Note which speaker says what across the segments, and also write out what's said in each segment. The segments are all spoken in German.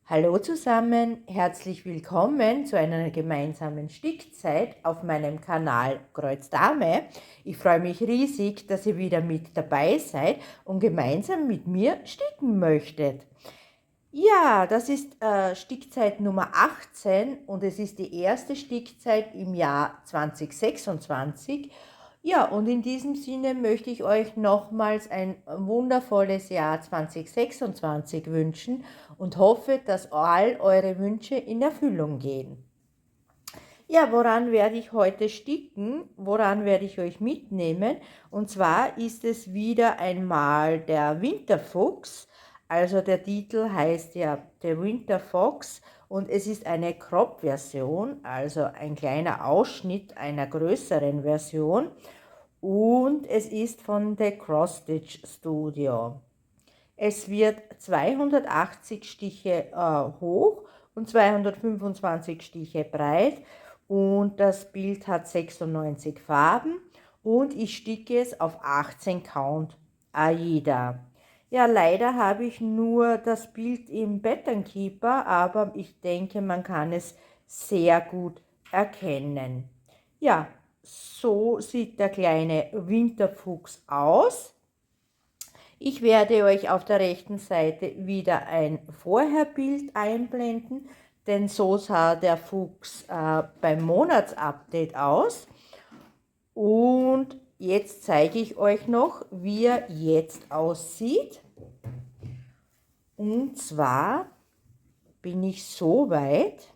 Speaker 1: Hallo zusammen, herzlich willkommen zu einer gemeinsamen Stickzeit auf meinem Kanal Kreuz Dame. Ich freue mich riesig, dass ihr wieder mit dabei seid und gemeinsam mit mir sticken möchtet. Ja, das ist Stickzeit Nummer 18 und es ist die erste Stickzeit im Jahr 2026. Ja, und in diesem Sinne möchte ich euch nochmals ein wundervolles Jahr 2026 wünschen und hoffe, dass all eure Wünsche in Erfüllung gehen. Ja, woran werde ich heute sticken? Woran werde ich euch mitnehmen? Und zwar ist es wieder einmal der Winterfuchs. Also der Titel heißt ja The Winter Fox und es ist eine Crop-Version, also ein kleiner Ausschnitt einer größeren Version. Und es ist von The Cross Stitch Studio. Es wird 280 Stiche hoch und 225 Stiche breit und das Bild hat 96 Farben und ich sticke es auf 18 Count Aida. Ja, leider habe ich nur das Bild im Pattern Keeper, aber ich denke, man kann es sehr gut erkennen. Ja, so sieht der kleine Winterfuchs aus. Ich werde euch auf der rechten Seite wieder ein Vorherbild einblenden, denn so sah der Fuchs beim Monatsupdate aus. Und jetzt zeige ich euch noch, wie er jetzt aussieht. Und zwar bin ich so weit.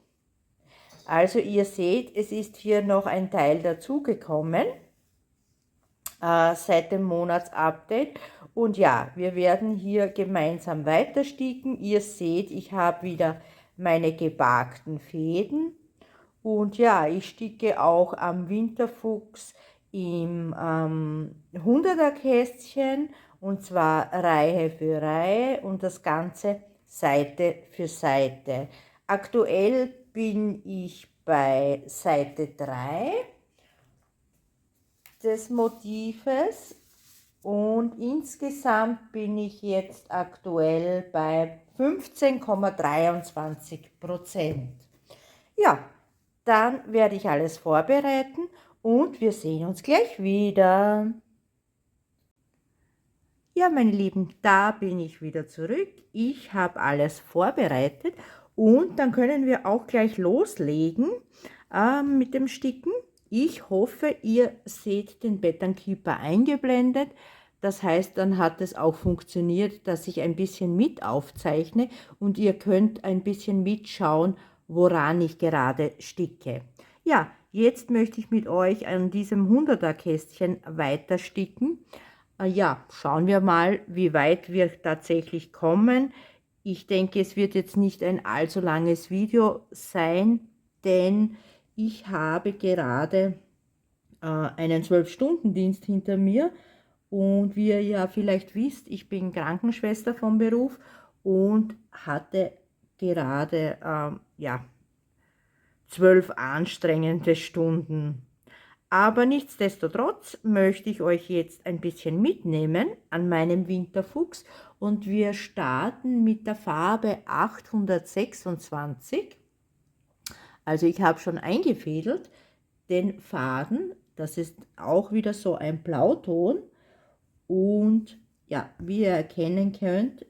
Speaker 1: Also ihr seht, es ist hier noch ein Teil dazugekommen seit dem Monatsupdate. Und ja, wir werden hier gemeinsam weiter sticken. Ihr seht, ich habe wieder meine gebarkten Fäden. Und ja, ich sticke auch am Winterfuchs im 100er Kästchen und zwar Reihe für Reihe und das Ganze Seite für Seite. Aktuell bin ich bei Seite 3 des Motives und insgesamt bin ich jetzt aktuell bei 15,23%. Ja, dann werde ich alles vorbereiten und wir sehen uns gleich wieder. Ja, meine Lieben, da bin ich wieder zurück. Ich habe alles vorbereitet und dann können wir auch gleich loslegen mit dem Sticken. Ich hoffe, ihr seht den Pattern Keeper eingeblendet. Das heißt, dann hat es auch funktioniert, dass ich ein bisschen mit aufzeichne und ihr könnt ein bisschen mitschauen, woran ich gerade sticke. Ja, jetzt möchte ich mit euch an diesem 100er Kästchen weiter sticken. Ja, schauen wir mal, wie weit wir tatsächlich kommen. Ich denke, es wird jetzt nicht ein allzu langes Video sein, denn ich habe gerade einen 12-Stunden-Dienst hinter mir und wie ihr ja vielleicht wisst, ich bin Krankenschwester vom Beruf und hatte gerade ja, 12 anstrengende Stunden. Aber nichtsdestotrotz möchte ich euch jetzt ein bisschen mitnehmen an meinem Winterfuchs und wir starten mit der Farbe 826. Also ich habe schon eingefädelt den Faden, das ist auch wieder so ein Blauton und ja, wie ihr erkennen könnt,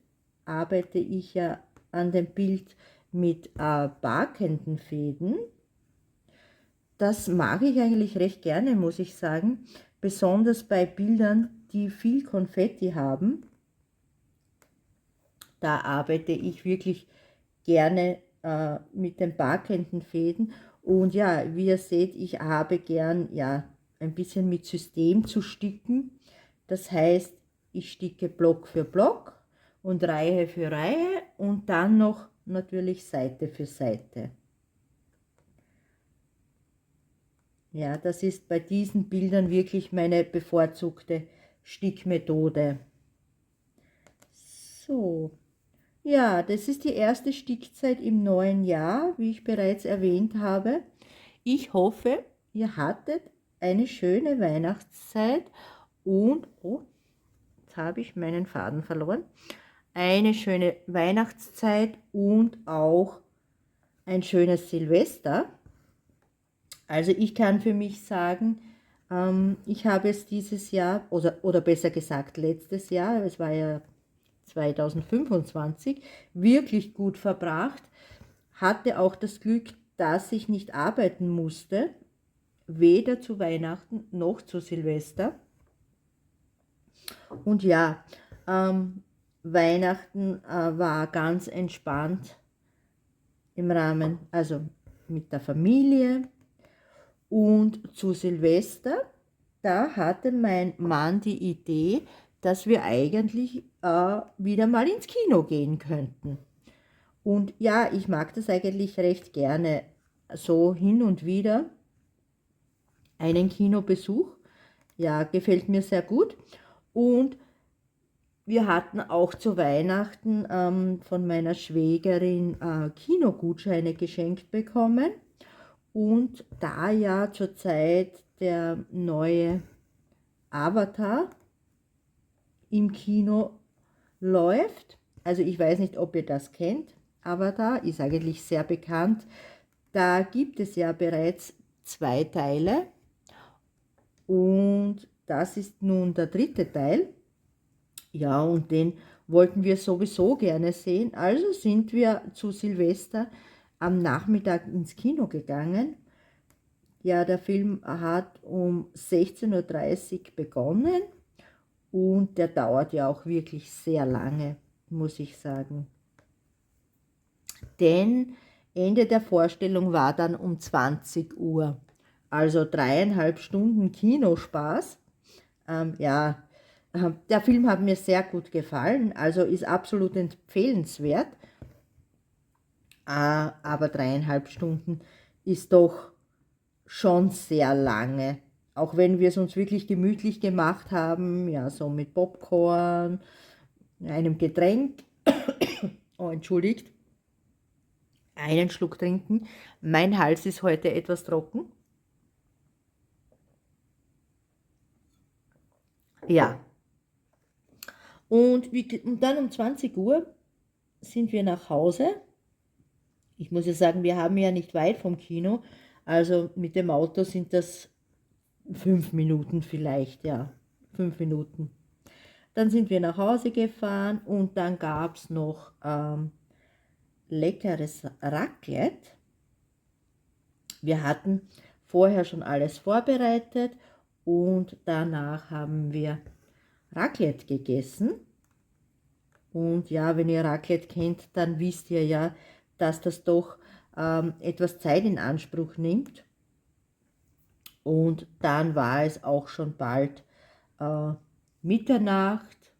Speaker 1: arbeite ich ja an dem Bild mit barkenden Fäden. Das mag ich eigentlich recht gerne, muss ich sagen, besonders bei Bildern, die viel Konfetti haben. Da arbeite ich wirklich gerne mit den barkenden Fäden. Und ja, wie ihr seht, ich habe gern ja ein bisschen mit System zu sticken. Das heißt, ich sticke Block für Block und Reihe für Reihe und dann noch natürlich Seite für Seite. Ja, das ist bei diesen Bildern wirklich meine bevorzugte Stickmethode. So, ja, das ist die erste Stickzeit im neuen Jahr, wie ich bereits erwähnt habe. Ich hoffe, ihr hattet eine schöne Weihnachtszeit und, oh, jetzt habe ich meinen Faden verloren, eine schöne Weihnachtszeit und auch ein schönes Silvester. Also ich kann für mich sagen, ich habe es dieses Jahr, oder besser gesagt letztes Jahr, es war ja 2025, wirklich gut verbracht, hatte auch das Glück, dass ich nicht arbeiten musste, weder zu Weihnachten noch zu Silvester. Und ja, Weihnachten war ganz entspannt im Rahmen, also mit der Familie. Und zu Silvester, da hatte mein Mann die Idee, dass wir eigentlich wieder mal ins Kino gehen könnten. Und ja, ich mag das eigentlich recht gerne, so hin und wieder einen Kinobesuch. Ja, gefällt mir sehr gut. Und wir hatten auch zu Weihnachten von meiner Schwägerin Kinogutscheine geschenkt bekommen. Und da ja zurzeit der neue Avatar im Kino läuft, also ich weiß nicht, ob ihr das kennt, Avatar ist eigentlich sehr bekannt. Da gibt es ja bereits 2 Teile und das ist nun der 3. Teil. Ja, und den wollten wir sowieso gerne sehen, also sind wir zu Silvester am Nachmittag ins Kino gegangen. Ja, der Film hat um 16:30 Uhr begonnen und der dauert ja auch wirklich sehr lange, muss ich sagen. Denn Ende der Vorstellung war dann um 20 Uhr. Also 3,5 Stunden Kinospaß. Ja, der Film hat mir sehr gut gefallen, also ist absolut empfehlenswert. Aber 3,5 Stunden ist doch schon sehr lange. Auch wenn wir es uns wirklich gemütlich gemacht haben, ja, so mit Popcorn, einem Getränk, oh, entschuldigt, einen Schluck trinken. Mein Hals ist heute etwas trocken. Ja, und dann um 20 Uhr sind wir nach Hause. Ich muss ja sagen, wir haben ja nicht weit vom Kino, also mit dem Auto sind das 5 Minuten vielleicht, ja, 5 Minuten. Dann sind wir nach Hause gefahren und dann gab es noch leckeres Raclette. Wir hatten vorher schon alles vorbereitet und danach haben wir Raclette gegessen. Und ja, wenn ihr Raclette kennt, dann wisst ihr ja, dass das doch etwas Zeit in Anspruch nimmt. Und dann war es auch schon bald Mitternacht.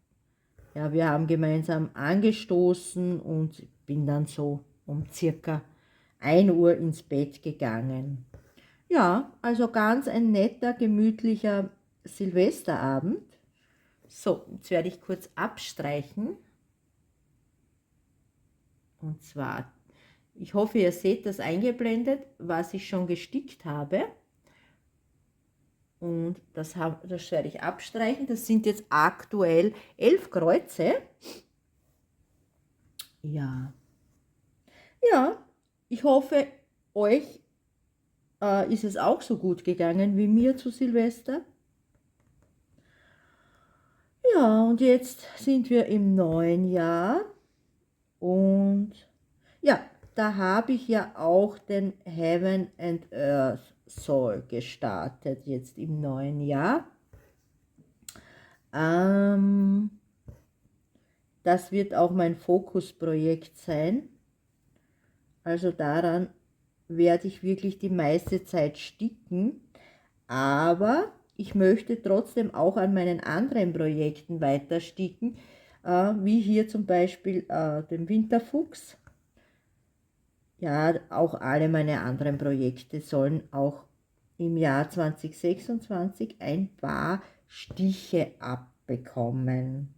Speaker 1: Ja, wir haben gemeinsam angestoßen und bin dann so um circa 1 Uhr ins Bett gegangen. Ja, also ganz ein netter, gemütlicher Silvesterabend. So, jetzt werde ich kurz abstreichen. Und zwar, ich hoffe, ihr seht das eingeblendet, was ich schon gestickt habe. Und das werde ich abstreichen. Das sind jetzt aktuell 11 Kreuze. Ja. Ja, ich hoffe, euch ist es auch so gut gegangen wie mir zu Silvester. Ja, und jetzt sind wir im neuen Jahr. Und ja, da habe ich ja auch den Heaven and Earth Soul gestartet, jetzt im neuen Jahr. Das wird auch mein Fokusprojekt sein. Also daran werde ich wirklich die meiste Zeit sticken. Aber ich möchte trotzdem auch an meinen anderen Projekten weiter sticken, wie hier zum Beispiel dem Winterfuchs. Ja, auch alle meine anderen Projekte sollen auch im Jahr 2026 ein paar Stiche abbekommen.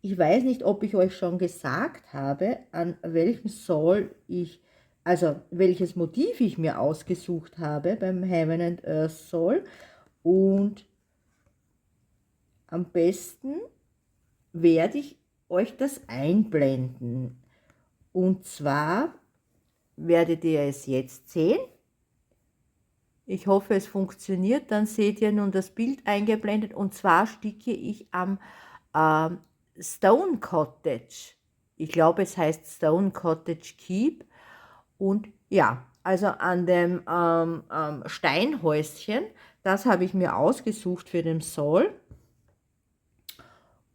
Speaker 1: Ich weiß nicht, ob ich euch schon gesagt habe, an welchem Soul also welches Motiv ich mir ausgesucht habe beim Heaven and Earth Soul. Und am besten werde ich euch das einblenden. Und zwar werdet ihr es jetzt sehen. Ich hoffe, es funktioniert. Dann seht ihr nun das Bild eingeblendet. Und zwar sticke ich am Stone Cottage. Ich glaube, es heißt Stone Cottage Keep. Und ja, also an dem Steinhäuschen, das habe ich mir ausgesucht für den Soll.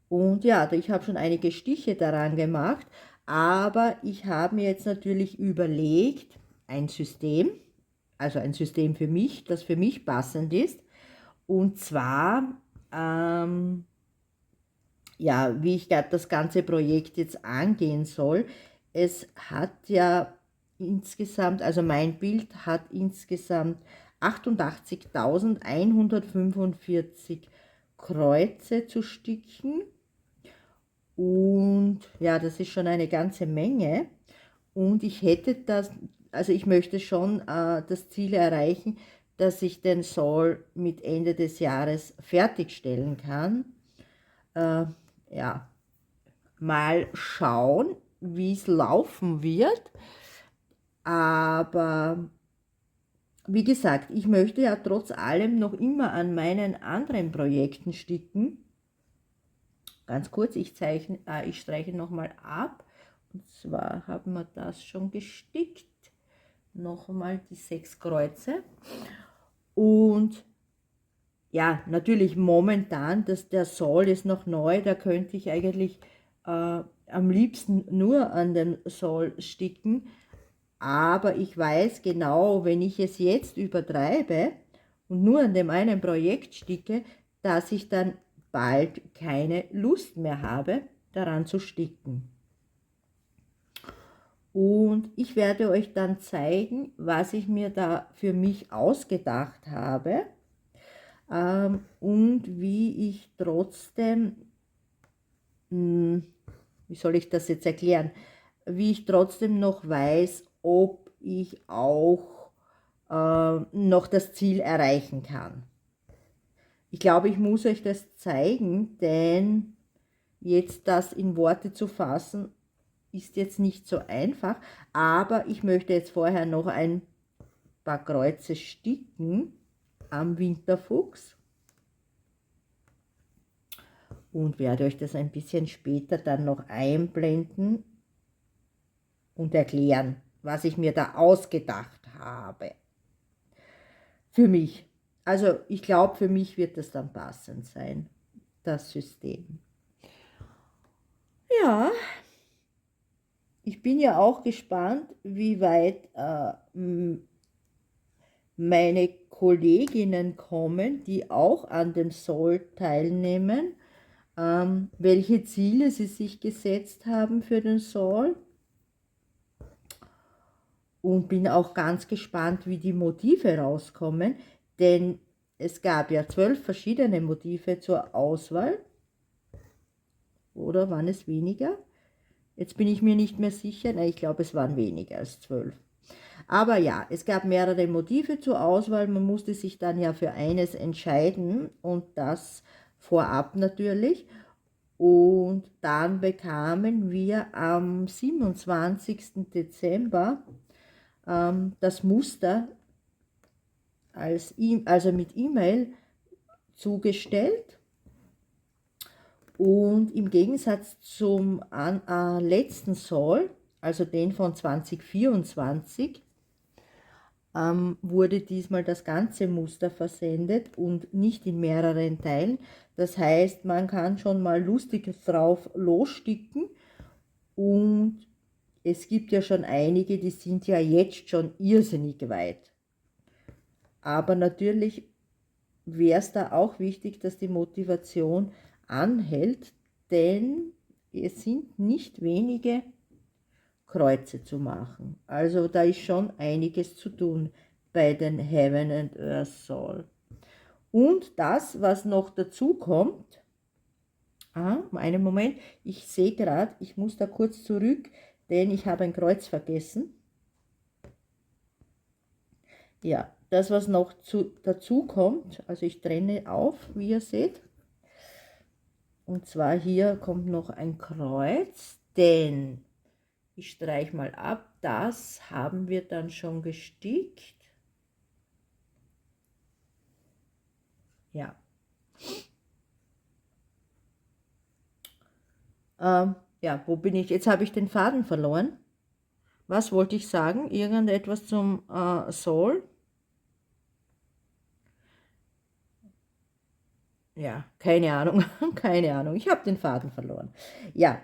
Speaker 1: Und ja, ich habe schon einige Stiche daran gemacht, aber ich habe mir jetzt natürlich überlegt, ein System, also ein System für mich, das für mich passend ist. Und zwar, ja, wie ich das ganze Projekt jetzt angehen soll. Es hat ja insgesamt, also mein Bild hat insgesamt 88.145 Kreuze zu sticken. Und ja, das ist schon eine ganze Menge. Und ich hätte das, also ich möchte schon das Ziel erreichen, dass ich den Soll mit Ende des Jahres fertigstellen kann. Ja, mal schauen, wie es laufen wird. Aber wie gesagt, ich möchte ja trotz allem noch immer an meinen anderen Projekten sticken. Ganz kurz, ich streiche nochmal ab. Und zwar haben wir das schon gestickt. Nochmal die 6 Kreuze. Und ja, natürlich momentan, der Soll ist noch neu, da könnte ich eigentlich am liebsten nur an den Soll sticken. Aber ich weiß genau, wenn ich es jetzt übertreibe und nur an dem einen Projekt sticke, dass ich dann bald keine Lust mehr habe, daran zu sticken. Und ich werde euch dann zeigen, was ich mir da für mich ausgedacht habe und wie ich trotzdem, wie soll ich das jetzt erklären, wie ich trotzdem noch weiß, ob ich auch noch das Ziel erreichen kann. Ich glaube, ich muss euch das zeigen, denn jetzt das in Worte zu fassen, ist jetzt nicht so einfach, aber ich möchte jetzt vorher noch ein paar Kreuze sticken am Winterfuchs und werde euch das ein bisschen später dann noch einblenden und erklären, was ich mir da ausgedacht habe. Für mich. Also ich glaube, für mich wird das dann passend sein, das System. Ja, ich bin ja auch gespannt, wie weit meine Kolleginnen kommen, die auch an dem Soll teilnehmen, welche Ziele sie sich gesetzt haben für den Soll. Und bin auch ganz gespannt, wie die Motive rauskommen, denn es gab ja 12 verschiedene Motive zur Auswahl. Oder waren es weniger? Jetzt bin ich mir nicht mehr sicher. Nein, ich glaube, es waren weniger als 12. Aber ja, es gab mehrere Motive zur Auswahl. Man musste sich dann ja für eines entscheiden und das vorab natürlich. Und dann bekamen wir am 27. Dezember das Muster also mit E-Mail zugestellt. Und im Gegensatz zum letzten Soll, also den von 2024, wurde diesmal das ganze Muster versendet und nicht in mehreren Teilen. Das heißt, man kann schon mal lustig drauf lossticken und es gibt ja schon einige, die sind ja jetzt schon irrsinnig weit. Aber natürlich wäre es da auch wichtig, dass die Motivation anhält, denn es sind nicht wenige Kreuze zu machen. Also da ist schon einiges zu tun bei den Heaven and Earth Soul. Und das, was noch dazu kommt, einen Moment, ich sehe gerade, ich muss da kurz zurück, denn ich habe ein Kreuz vergessen. Ja, das, was noch dazu kommt, also ich trenne auf, wie ihr seht. Und zwar hier kommt noch ein Kreuz, denn ich streiche mal ab, das haben wir dann schon gestickt. Ja. Ja, wo bin ich? Jetzt habe ich den Faden verloren. Was wollte ich sagen? Irgendetwas zum Soul? Ja, keine Ahnung, keine Ahnung. Ich habe den Faden verloren. Ja,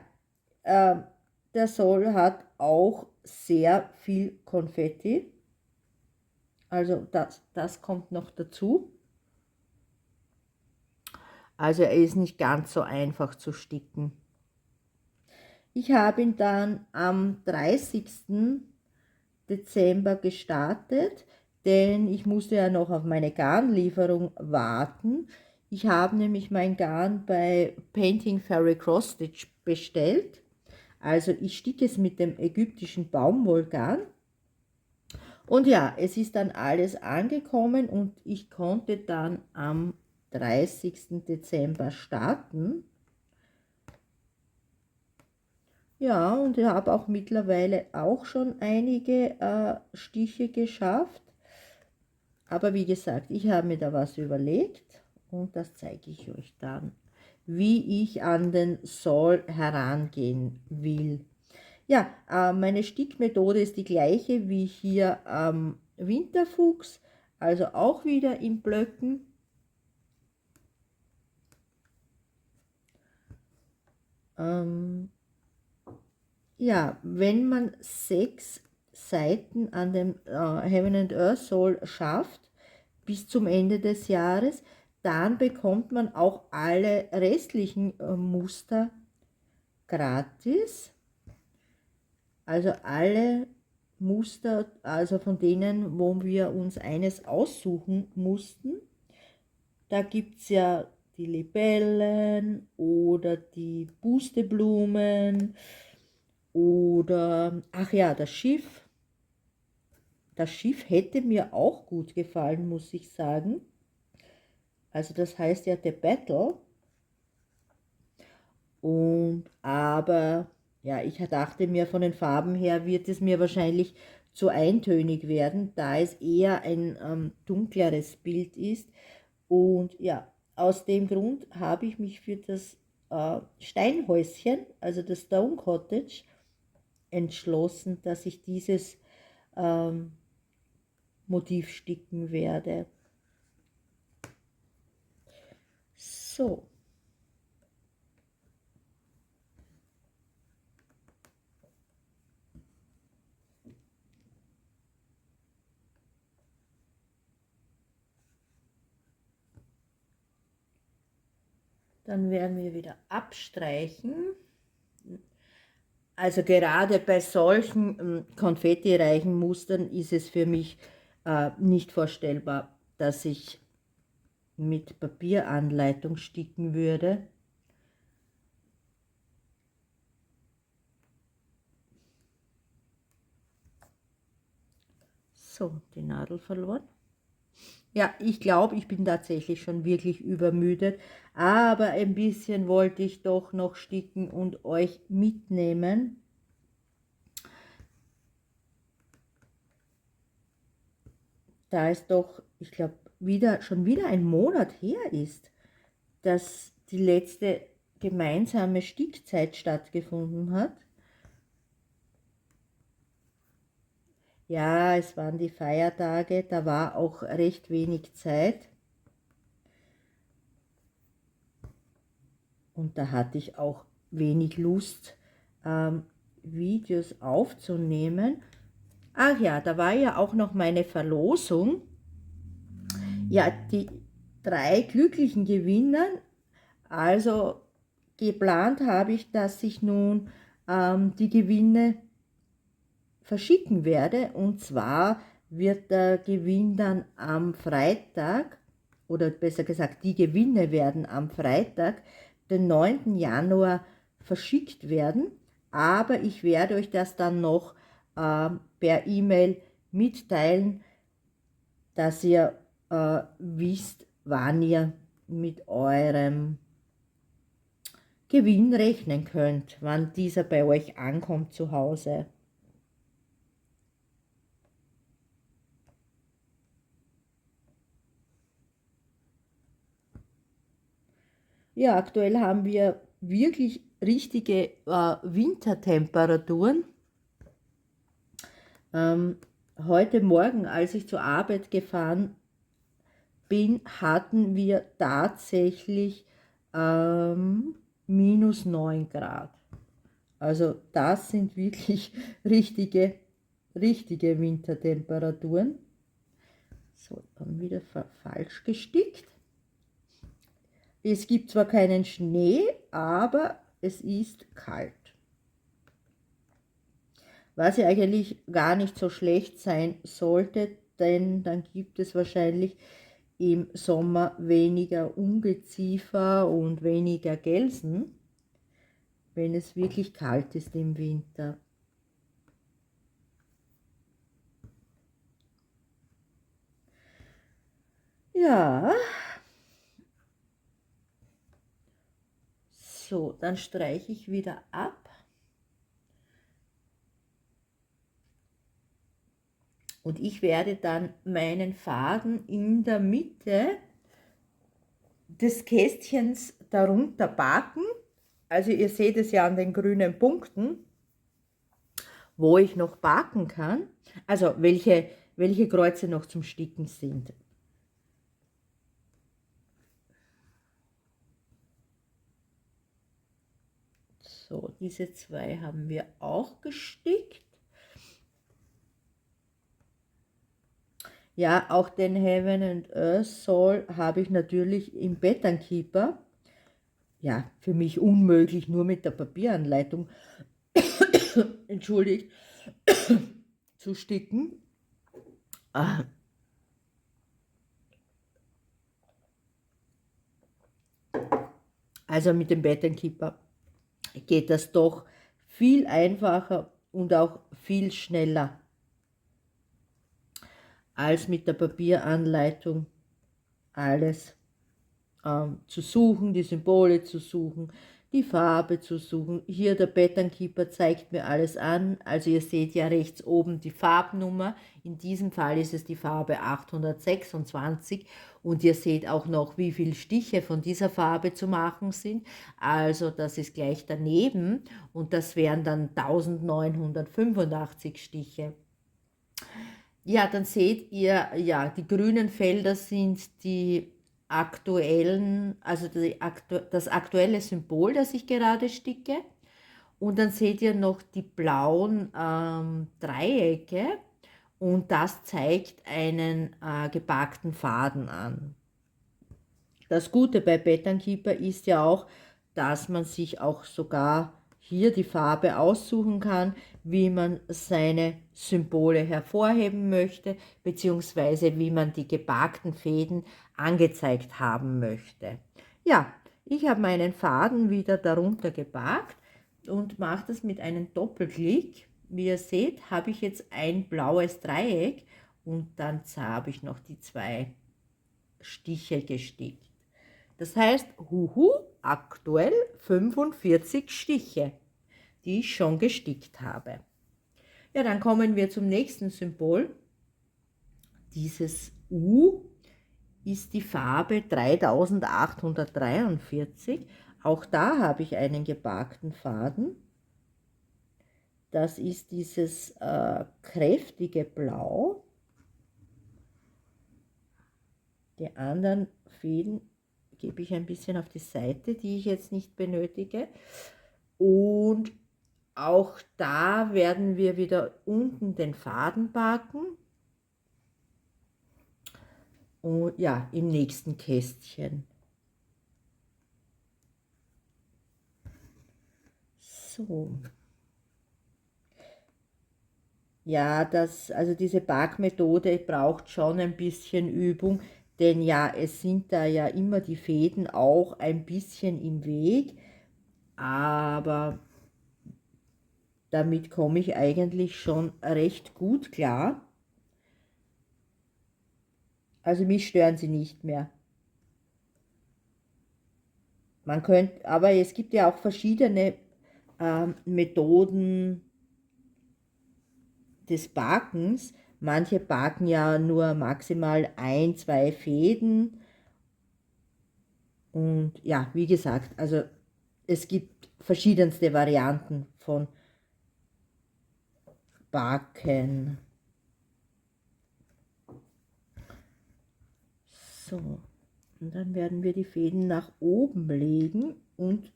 Speaker 1: der Soul hat auch sehr viel Konfetti. Also das kommt noch dazu. Also er ist nicht ganz so einfach zu sticken. Ich habe ihn dann am 30. Dezember gestartet, denn ich musste ja noch auf meine Garnlieferung warten. Ich habe nämlich mein Garn bei Painting Fairy Cross Stitch bestellt. Also ich sticke es mit dem ägyptischen Baumwollgarn. Und ja, es ist dann alles angekommen und ich konnte dann am 30. Dezember starten. Ja, und ich habe auch mittlerweile auch schon einige Stiche geschafft. Aber wie gesagt, ich habe mir da was überlegt und das zeige ich euch dann, wie ich an den Soll herangehen will. Ja, meine Stickmethode ist die gleiche wie hier am Winterfuchs, also auch wieder in Blöcken. Ja, wenn man 6 Seiten an dem Heaven and Earth Soul schafft bis zum Ende des Jahres, dann bekommt man auch alle restlichen Muster gratis. Also alle Muster, also von denen, wo wir uns eines aussuchen mussten. Da gibt es ja die Libellen oder die Pusteblumen oder, ach ja, das Schiff. Das Schiff hätte mir auch gut gefallen, muss ich sagen. Also das heißt ja The Battle. Und aber, ja, ich dachte mir, von den Farben her wird es mir wahrscheinlich zu eintönig werden, da es eher ein dunkleres Bild ist. Und ja, aus dem Grund habe ich mich für das Steinhäuschen, also das Stone Cottage, entschlossen, dass ich dieses ähm, Motiv sticken werde. So. Dann werden wir wieder abstreichen. Also gerade bei solchen konfettireichen Mustern ist es für mich nicht vorstellbar, dass ich mit Papieranleitung sticken würde. So, die Nadel verloren. Ja, ich glaube, ich bin tatsächlich schon wirklich übermüdet, aber ein bisschen wollte ich doch noch sticken und euch mitnehmen. Da es doch, ich glaube, schon wieder ein Monat her ist, dass die letzte gemeinsame Stickzeit stattgefunden hat. Ja, es waren die Feiertage, da war auch recht wenig Zeit. Und da hatte ich auch wenig Lust, Videos aufzunehmen. Ach ja, da war ja auch noch meine Verlosung. Ja, die 3 glücklichen Gewinnern. Also geplant habe ich, dass ich nun die Gewinne verschicken werde. Und zwar wird der Gewinn dann am Freitag, oder besser gesagt, die Gewinne werden am Freitag, den 9. Januar verschickt werden. Aber ich werde euch das dann noch per E-Mail mitteilen, dass ihr wisst, wann ihr mit eurem Gewinn rechnen könnt, wann dieser bei euch ankommt zu Hause. Ja, aktuell haben wir wirklich richtige Wintertemperaturen. Heute Morgen, als ich zur Arbeit gefahren bin, hatten wir tatsächlich minus 9 Grad. Also das sind wirklich richtige Wintertemperaturen. So, dann wieder falsch gestickt. Es gibt zwar keinen Schnee, aber es ist kalt. Was ja eigentlich gar nicht so schlecht sein sollte, denn dann gibt es wahrscheinlich im Sommer weniger Ungeziefer und weniger Gelsen, wenn es wirklich kalt ist im Winter. Ja, so, dann streiche ich wieder ab. Und ich werde dann meinen Faden in der Mitte des Kästchens darunter backen. Also ihr seht es ja an den grünen Punkten, wo ich noch backen kann. Also welche Kreuze noch zum Sticken sind. So, diese zwei haben wir auch gestickt. Ja, auch den Heaven and Earth Soul habe ich natürlich im Pattern Keeper. Ja, für mich unmöglich, nur mit der Papieranleitung, entschuldigt, zu sticken. Also mit dem Pattern Keeper geht das doch viel einfacher und auch viel schneller als mit der Papieranleitung alles zu suchen, die Symbole zu suchen, die Farbe zu suchen. Hier der Pattern Keeper zeigt mir alles an. Also ihr seht ja rechts oben die Farbnummer. In diesem Fall ist es die Farbe 826 und ihr seht auch noch, wie viele Stiche von dieser Farbe zu machen sind. Also das ist gleich daneben und das wären dann 1985 Stiche. Ja, dann seht ihr, ja, die grünen Felder sind die aktuellen, also das aktuelle Symbol, das ich gerade sticke. Und dann seht ihr noch die blauen Dreiecke und das zeigt einen gebackten Faden an. Das Gute bei Pattern Keeper ist ja auch, dass man sich auch sogar hier die Farbe aussuchen kann, wie man seine Symbole hervorheben möchte, beziehungsweise wie man die gebackten Fäden angezeigt haben möchte. Ja, ich habe meinen Faden wieder darunter gebackt und mache das mit einem Doppelklick. Wie ihr seht, habe ich jetzt ein blaues Dreieck und dann habe ich noch die zwei Stiche gestickt. Das heißt, aktuell 45 Stiche, die ich schon gestickt habe. Ja, dann kommen wir zum nächsten Symbol. Dieses U ist die Farbe 3843. Auch da habe ich einen gebackten Faden. Das ist dieses kräftige Blau. Die anderen Fäden gebe ich ein bisschen auf die Seite, die ich jetzt nicht benötige. Und auch da werden wir wieder unten den Faden backen. Und ja, im nächsten Kästchen. So. Ja, also diese Backmethode braucht schon ein bisschen Übung, denn ja, es sind da ja immer die Fäden auch ein bisschen im Weg, aber damit komme ich eigentlich schon recht gut klar. Also mich stören sie nicht mehr. Man könnte, aber es gibt ja auch verschiedene Methoden des Bakens. Manche baken ja nur maximal ein, zwei Fäden. Und ja, wie gesagt, also es gibt verschiedenste Varianten von Baken. So, und dann werden wir die Fäden nach oben legen und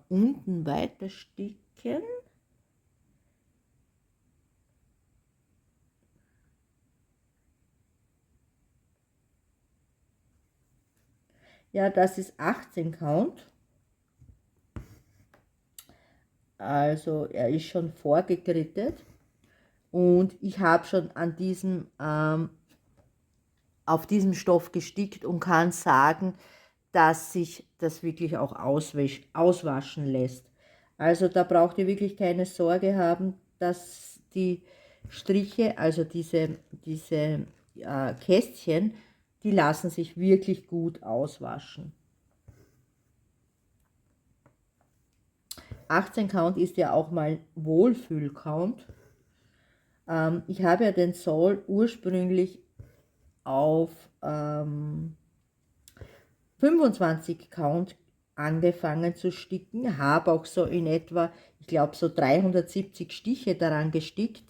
Speaker 1: unten weiter sticken. Ja, das ist 18 Count. Also er ist schon vorgegrittet und ich habe schon an diesem, auf diesem Stoff gestickt und kann sagen, dass sich das wirklich auch auswaschen lässt. Also da braucht ihr wirklich keine Sorge haben, dass die Striche, also diese Kästchen, die lassen sich wirklich gut auswaschen. 18 Count ist ja auch mein Wohlfühl-Count. Ich habe ja den Soll ursprünglich auf 25 Count angefangen zu sticken, habe auch so in etwa, ich glaube so 370 Stiche daran gestickt,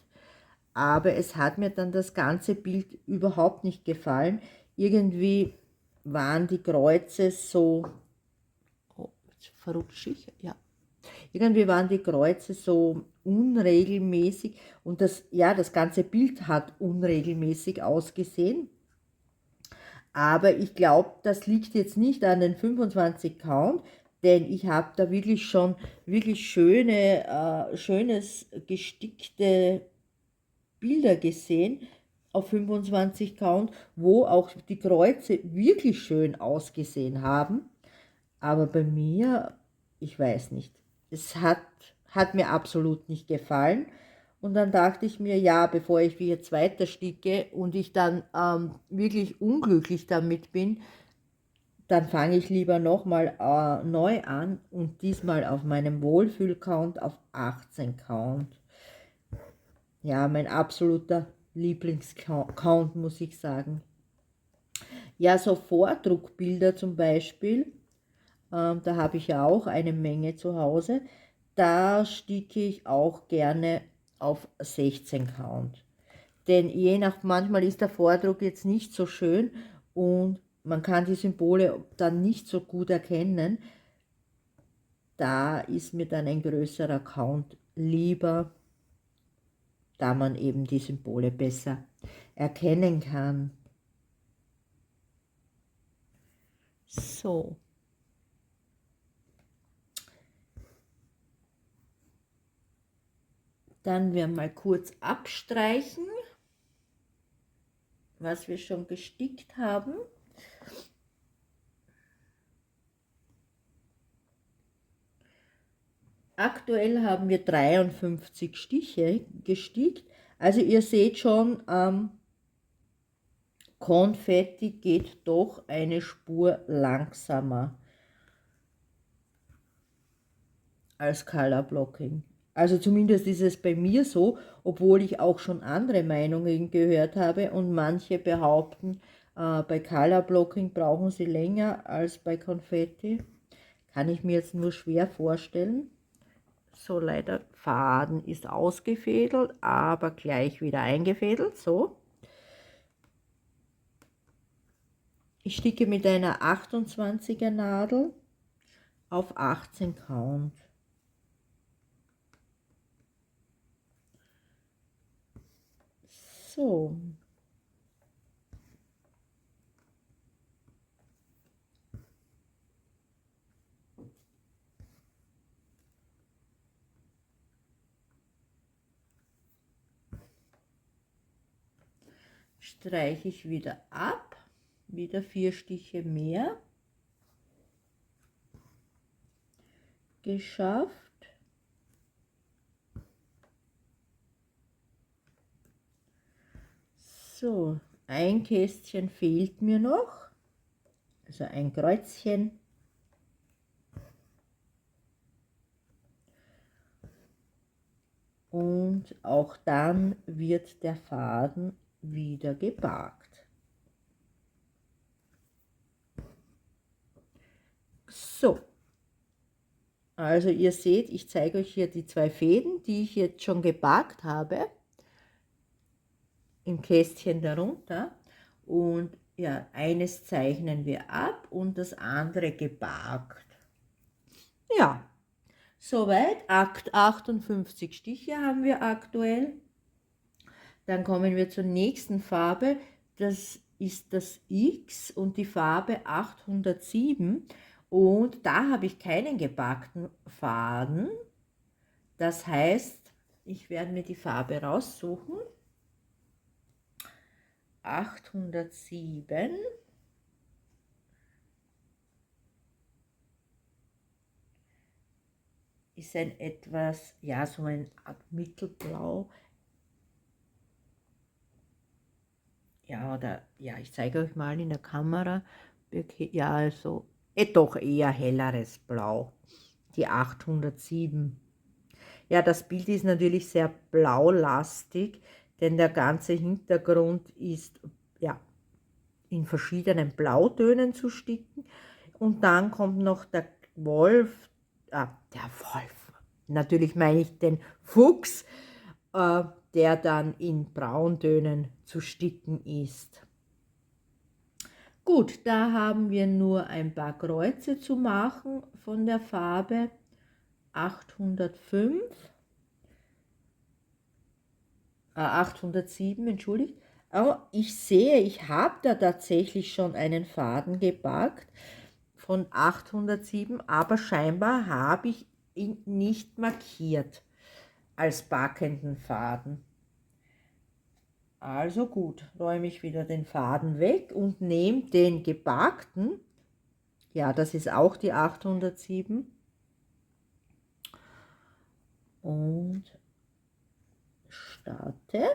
Speaker 1: aber es hat mir dann das ganze Bild überhaupt nicht gefallen. Irgendwie waren die Kreuze so, oh, jetzt verrutsche ich, ja. Irgendwie waren die Kreuze so unregelmäßig und das ganze Bild hat unregelmäßig ausgesehen. Aber ich glaube, das liegt jetzt nicht an den 25 Count, denn ich habe da wirklich schon wirklich schönes gestickte Bilder gesehen auf 25 Count, wo auch die Kreuze wirklich schön ausgesehen haben. Aber bei mir, ich weiß nicht, hat mir absolut nicht gefallen. Und dann dachte ich mir, ja, bevor ich jetzt weiter sticke und ich dann wirklich unglücklich damit bin, dann fange ich lieber nochmal neu an und diesmal auf meinem Wohlfühl-Count auf 18 Count. Ja, mein absoluter Lieblings-Count, muss ich sagen. Ja, so Vordruckbilder zum Beispiel, da habe ich ja auch eine Menge zu Hause. Da sticke ich auch gerne auf 16 Count. Denn manchmal ist der Vordruck jetzt nicht so schön und man kann die Symbole dann nicht so gut erkennen. Da ist mir dann ein größerer Count lieber, da man eben die Symbole besser erkennen kann. So. Dann wir mal kurz abstreichen, was wir schon gestickt haben. Aktuell haben wir 53 Stiche gestickt. Also ihr seht schon, Konfetti geht doch eine Spur langsamer als Color Blocking. Also zumindest ist es bei mir so, obwohl ich auch schon andere Meinungen gehört habe und manche behaupten, bei Color Blocking brauchen sie länger als bei Konfetti. Kann ich mir jetzt nur schwer vorstellen. So, leider, Faden ist ausgefädelt, aber gleich wieder eingefädelt, so. Ich sticke mit einer 28er Nadel auf 18 Count. So. Streiche ich wieder ab, wieder 4 Stiche mehr. Geschafft. So, ein Kästchen fehlt mir noch. also ein Kreuzchen. Und auch dann wird der Faden wieder gebarkt. So, also ihr seht, ich zeige euch hier die 2 Fäden, die ich jetzt schon gebarkt habe, im Kästchen darunter. Und ja, eines zeichnen wir ab und das andere gebarkt. Ja, soweit. 58 Stiche haben wir aktuell. Dann kommen wir zur nächsten Farbe. Das ist das X und die Farbe 807. Und da habe ich keinen gebackten Faden. Das heißt, ich werde mir die Farbe raussuchen. 807. Ist ein etwas, ja, so ein Art Mittelblau. Ja, oder, ja, ich zeige euch mal in der Kamera. Ja, also, doch eher helleres Blau. Die 807. Ja, das Bild ist natürlich sehr blaulastig, denn der ganze Hintergrund ist, ja, in verschiedenen Blautönen zu sticken. Und dann kommt noch der Wolf, der Wolf, natürlich meine ich den Fuchs, der dann in Brauntönen zu sticken ist. Gut, da haben wir nur ein paar Kreuze zu machen von der Farbe 805, 807, entschuldigt. Aber ich sehe, ich habe da tatsächlich schon einen Faden gebackt von 807, aber scheinbar habe ich ihn nicht markiert als backenden Faden. Also gut, räume ich wieder den Faden weg und nehme den gebackten, ja, das ist auch die 807, und starte.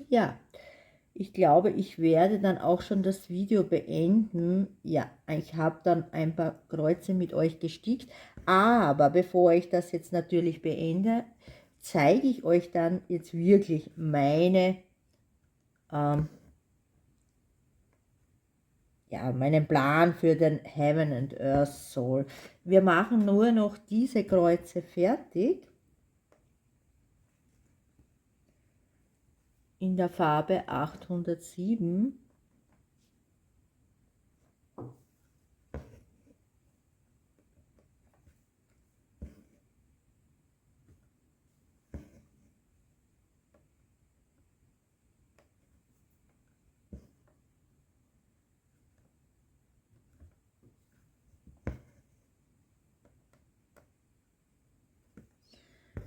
Speaker 1: Ja, ich glaube, ich werde dann auch schon das Video beenden. Ja, ich habe dann ein paar Kreuze mit euch gestickt, aber bevor ich das jetzt natürlich beende, zeige ich euch dann jetzt wirklich meine, ja, meinen Plan für den Heaven and Earth Soul. Wir machen nur noch diese Kreuze fertig in der Farbe 807.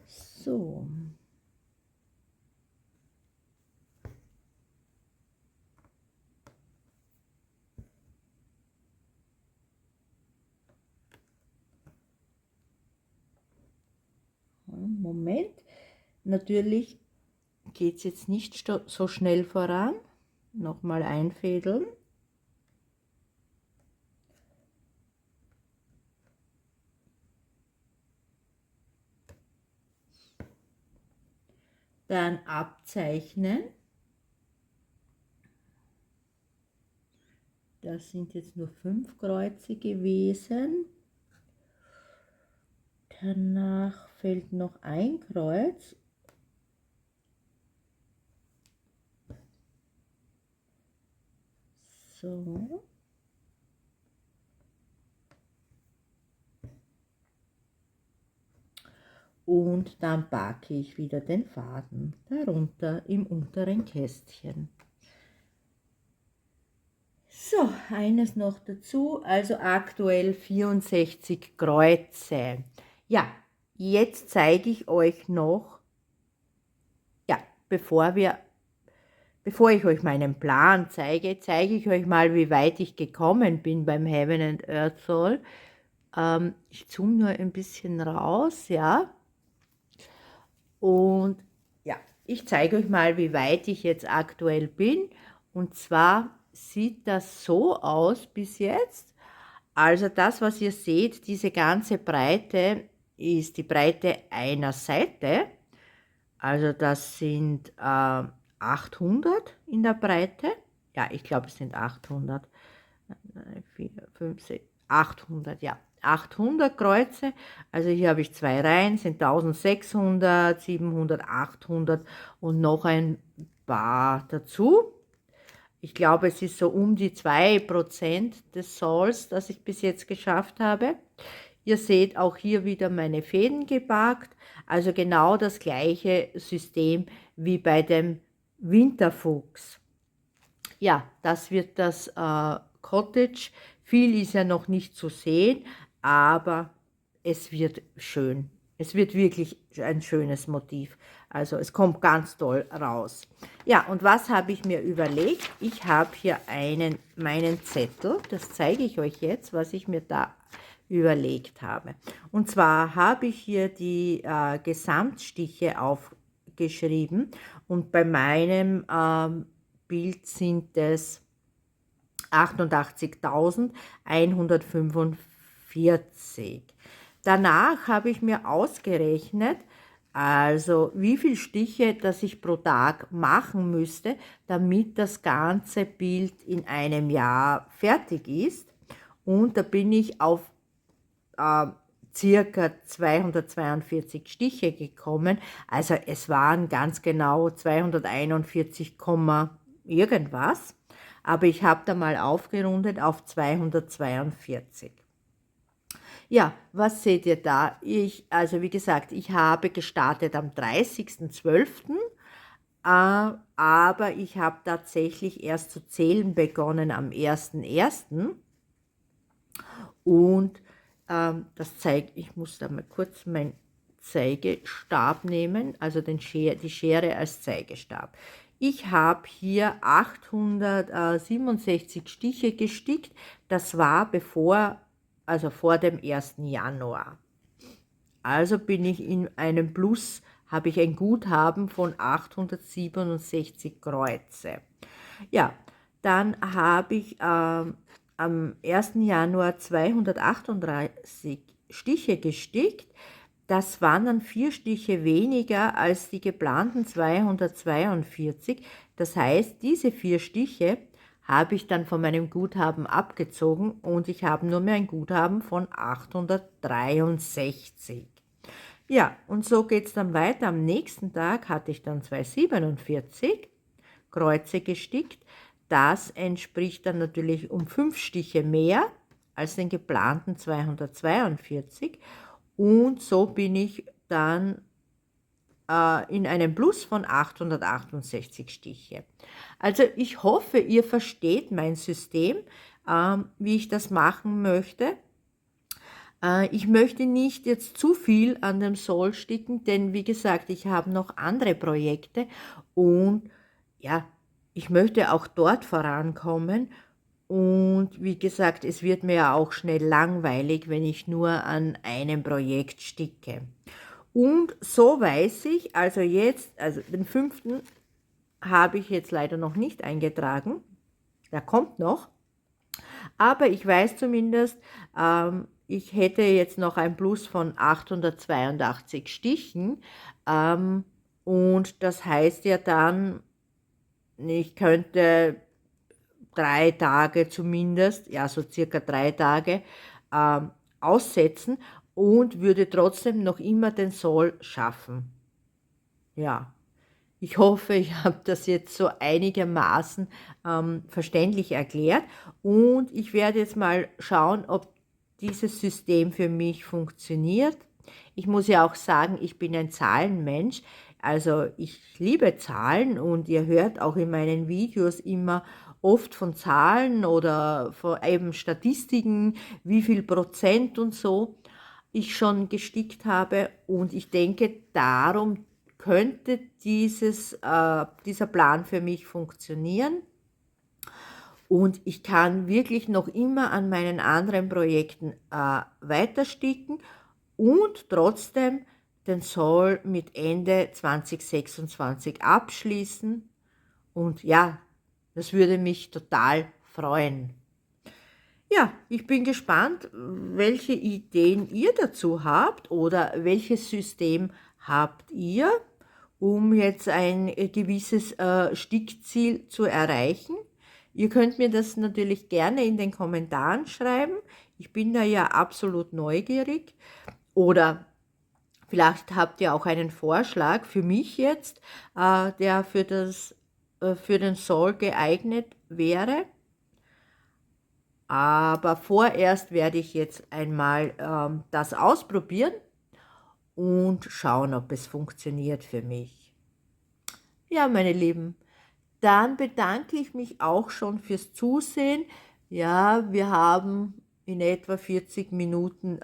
Speaker 1: So. Moment. Natürlich geht es jetzt nicht so schnell voran. Nochmal einfädeln. Dann abzeichnen. Das sind jetzt nur 5 Kreuze gewesen. Danach fällt noch ein Kreuz. So. und dann packe ich wieder den Faden darunter im unteren Kästchen. So, eines noch dazu, also aktuell 64 Kreuze. Ja, jetzt zeige ich euch noch, ja, bevor ich euch meinen Plan zeige, zeige ich euch mal, wie weit ich gekommen bin beim Heaven and Earth Soul. Ich zoome nur ein bisschen raus, ja. Und ja, ich zeige euch mal, wie weit ich jetzt aktuell bin. Und zwar sieht das so aus bis jetzt. Also das, was ihr seht, diese ganze Breite ist die Breite einer Seite. Also das sind 800 in der Breite. Ja, ich glaube, es sind 800. 4, 5, 6, 800, ja. 800 Kreuze, also hier habe ich 2 Reihen, sind 1600, 700, 800 und noch ein paar dazu. Ich glaube, es ist so um die 2% des Souls, das ich bis jetzt geschafft habe. Ihr seht auch hier wieder meine Fäden gebackt, also genau das gleiche System wie bei dem Winterfuchs. Ja, das wird das Cottage. Viel ist ja noch nicht zu sehen, aber es wird schön. Es wird wirklich ein schönes Motiv. Also es kommt ganz toll raus. Ja, und was habe ich mir überlegt? Ich habe hier meinen Zettel, das zeige ich euch jetzt, was ich mir da überlegt habe. Und zwar habe ich hier die Gesamtstiche aufgeschrieben und bei meinem Bild sind es 88.145. Danach habe ich mir ausgerechnet, also wie viele Stiche, dass ich pro Tag machen müsste, damit das ganze Bild in einem Jahr fertig ist. Und da bin ich auf circa 242 Stiche gekommen. Also es waren ganz genau 241, irgendwas. Aber ich habe da mal aufgerundet auf 242. Ja, was seht ihr da? Also wie gesagt, ich habe gestartet am 30.12., aber ich habe tatsächlich erst zu zählen begonnen am 1.1. Und das zeigt, ich muss da mal kurz meinen Zeigestab nehmen, also die Schere als Zeigestab. Ich habe hier 867 Stiche gestickt, das war also vor dem 1. Januar. Also bin ich in einem Plus, habe ich ein Guthaben von 867 Kreuze. Ja, dann habe ich am 1. Januar 238 Stiche gestickt. Das waren dann 4 Stiche weniger als die geplanten 242. Das heißt, diese 4 Stiche habe ich dann von meinem Guthaben abgezogen und ich habe nur mehr ein Guthaben von 863. Ja, und so geht es dann weiter. Am nächsten Tag hatte ich dann 247 Kreuze gestickt. Das entspricht dann natürlich um 5 Stiche mehr als den geplanten 242. Und so bin ich dann in einem Plus von 868 Stiche. Also ich hoffe, ihr versteht mein System, wie ich das machen möchte. Ich möchte nicht jetzt zu viel an dem Soul sticken, denn wie gesagt, ich habe noch andere Projekte und ja, ich möchte auch dort vorankommen. Und wie gesagt, es wird mir ja auch schnell langweilig, wenn ich nur an einem Projekt sticke. Und so weiß ich, also jetzt, also den 5. habe ich jetzt leider noch nicht eingetragen, der kommt noch, aber ich weiß zumindest, ich hätte jetzt noch ein Plus von 882 Stichen und das heißt ja dann, ich könnte 3 Tage zumindest, ja so circa 3 Tage aussetzen und würde trotzdem noch immer den Soul schaffen. Ja, ich hoffe, ich habe das jetzt so einigermaßen verständlich erklärt und ich werde jetzt mal schauen, ob dieses System für mich funktioniert. Ich muss ja auch sagen, ich bin ein Zahlenmensch, also ich liebe Zahlen und ihr hört auch in meinen Videos immer oft von Zahlen oder von eben Statistiken, wie viel Prozent und so ich schon gestickt habe, und ich denke, darum könnte dieser Plan für mich funktionieren. Und ich kann wirklich noch immer an meinen anderen Projekten weiter sticken und trotzdem den Soll mit Ende 2026 abschließen. Und ja, das würde mich total freuen. Ja, ich bin gespannt, welche Ideen ihr dazu habt oder welches System habt ihr, um jetzt ein gewisses Stickziel zu erreichen. Ihr könnt mir das natürlich gerne in den Kommentaren schreiben. Ich bin da ja absolut neugierig. Oder vielleicht habt ihr auch einen Vorschlag für mich jetzt, der für den Soul geeignet wäre. Aber vorerst werde ich jetzt einmal das ausprobieren und schauen, ob es funktioniert für mich. Ja, meine Lieben, dann bedanke ich mich auch schon fürs Zusehen. Ja, wir haben in etwa 40 Minuten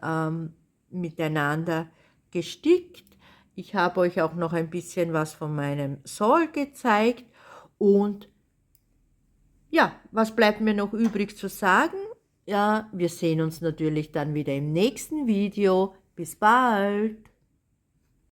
Speaker 1: miteinander gestickt. Ich habe euch auch noch ein bisschen was von meinem Soll gezeigt. Und ja, was bleibt mir noch übrig zu sagen? Ja, wir sehen uns natürlich dann wieder im nächsten Video. Bis bald!